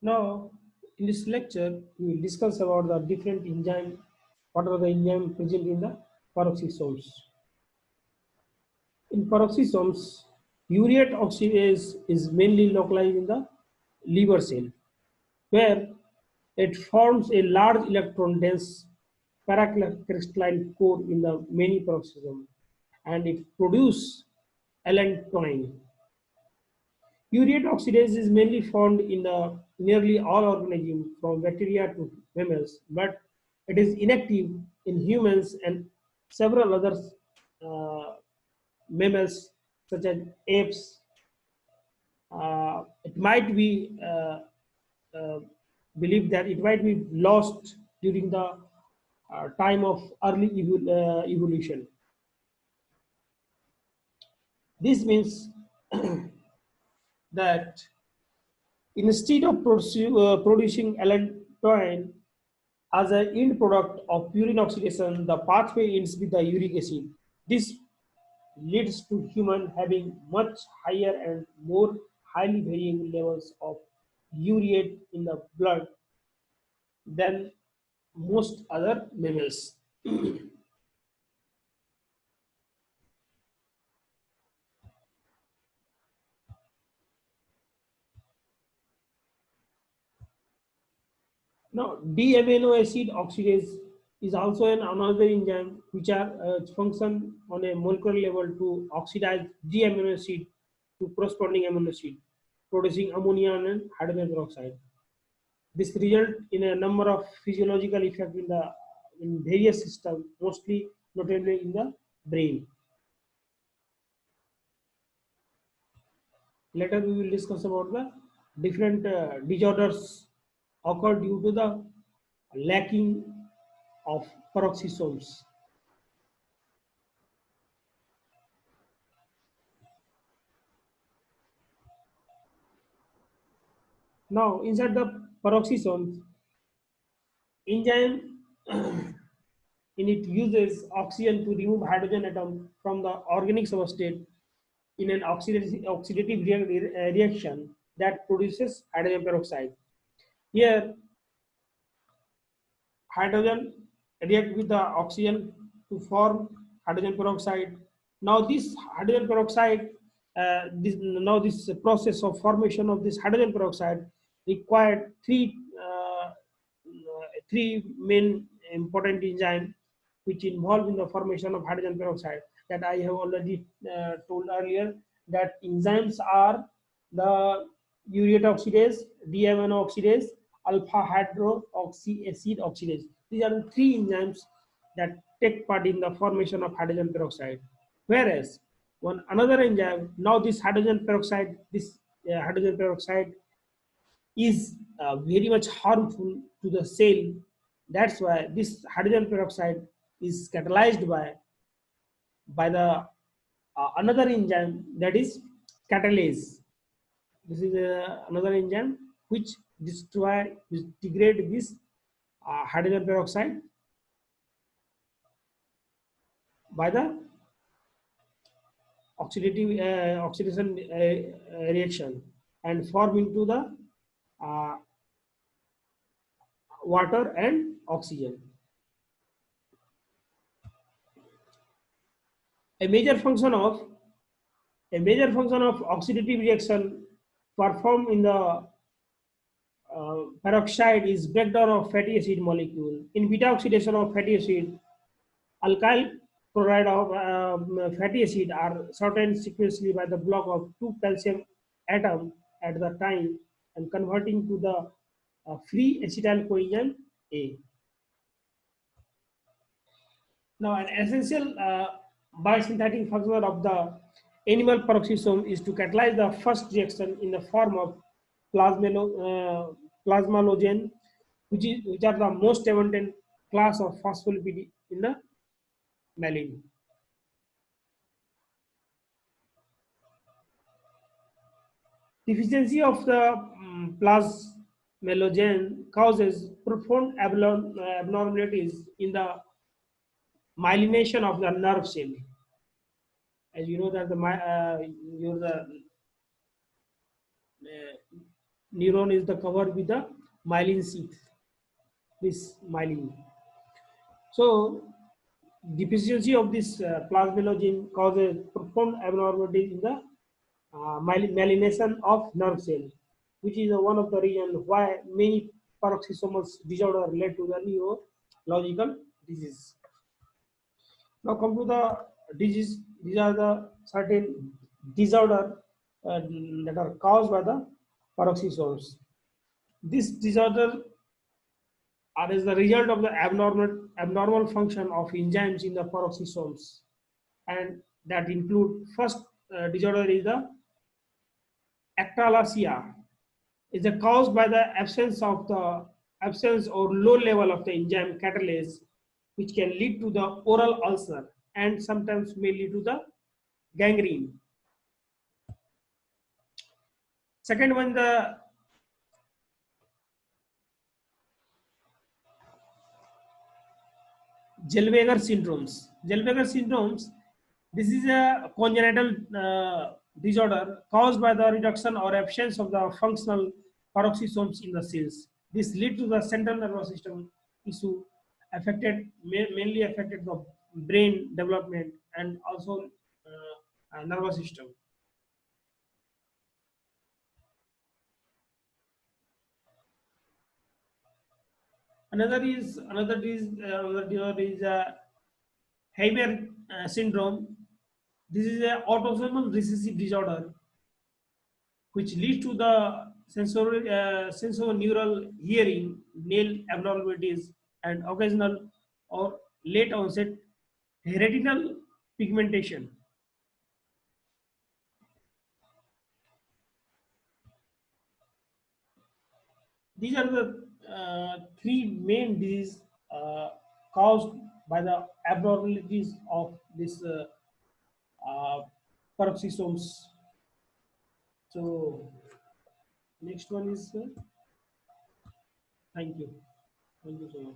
Now, in this lecture, we will discuss about the different enzyme, what are the enzymes present in the peroxisomes. In peroxisomes, urate oxidase is mainly localized in the liver cell, where it forms a large electron-dense paracrystalline core in the many peroxisome, and it produces allantoin. Urate oxidase is mainly found in the nearly all organisms from bacteria to mammals, but it is inactive in humans and several other uh, mammals such as apes. It might be uh, believed that it might be lost during the time of early evolution. This means that instead of producing allantoin as an end product of purine oxidation, the pathway ends with the uric acid. This leads to human having much higher and more highly varying levels of urate in the blood than most other mammals. Now, D-amino acid oxidase is also another enzyme which are function on a molecular level to oxidize D-amino acid to corresponding amino acid, producing ammonia and hydrogen peroxide. This result in a number of physiological effects in various systems, mostly notably in the brain. Later we will discuss about the different disorders occur due to the lacking of peroxisomes. Now, inside the peroxisomes, enzyme in it uses oxygen to remove hydrogen atom from the organic substrate in an oxidative reaction that produces hydrogen peroxide. Here, hydrogen react with the oxygen to form hydrogen peroxide. Now this hydrogen peroxide, this process of formation of this hydrogen peroxide required three main important enzymes which involve in the formation of hydrogen peroxide that I have already told earlier that enzymes are the urate oxidase, D-amino oxidase, alpha hydroxy acid oxidase. These are the three enzymes that take part in the formation of hydrogen peroxide. Whereas one another enzyme, now this hydrogen peroxide is very much harmful to the cell. That's why this hydrogen peroxide is catalyzed by the another enzyme that is catalase. This is another enzyme which which degrade this hydrogen peroxide by the oxidation reaction and form into the uh, water and oxygen. A major function of oxidative reaction performed in the peroxide is breakdown of fatty acid molecule. In beta oxidation of fatty acid, alkyl chloride of fatty acid are shortened sequentially by the block of two calcium atoms at the time and converting to the free acetyl coenzyme A. Now, an essential biosynthetic function of the animal peroxisome is to catalyze the first reaction in the form of plasmalogen, which are the most abundant class of phospholipid in the mammalian. Deficiency of the plasmalogen causes profound abnormalities in the myelination of the nerve cell. As you know that the neuron is the covered with the myelin sheath, this myelin. So deficiency of this plasmalogen causes profound abnormalities in the myelination of nerve cell, which is one of the reasons why many paroxysmal disorder led to the neurological disease. Now come to the disease. These are the certain disorder that are caused by the paroxysms. This disorder are as the result of the abnormal function of enzymes in the peroxisomes, and that include first disorder is the actalasia, is caused by the absence or low level of the enzyme catalase, which can lead to the oral ulcer and sometimes may lead to the gangrene. Second one, the Zellweger syndromes. Zellweger syndromes, this is a congenital disorder caused by the reduction or absence of the functional peroxisomes in the cells. This lead to the central nervous system issue affected, mainly affected the brain development and also nervous system. Another disorder is Haber syndrome. This is a autosomal recessive disorder which leads to the sensorineural hearing, nail abnormalities, and occasional or late onset retinal pigmentation. These are the three main diseases caused by the abnormalities of this uh, peroxisomes. So next one is thank you so much.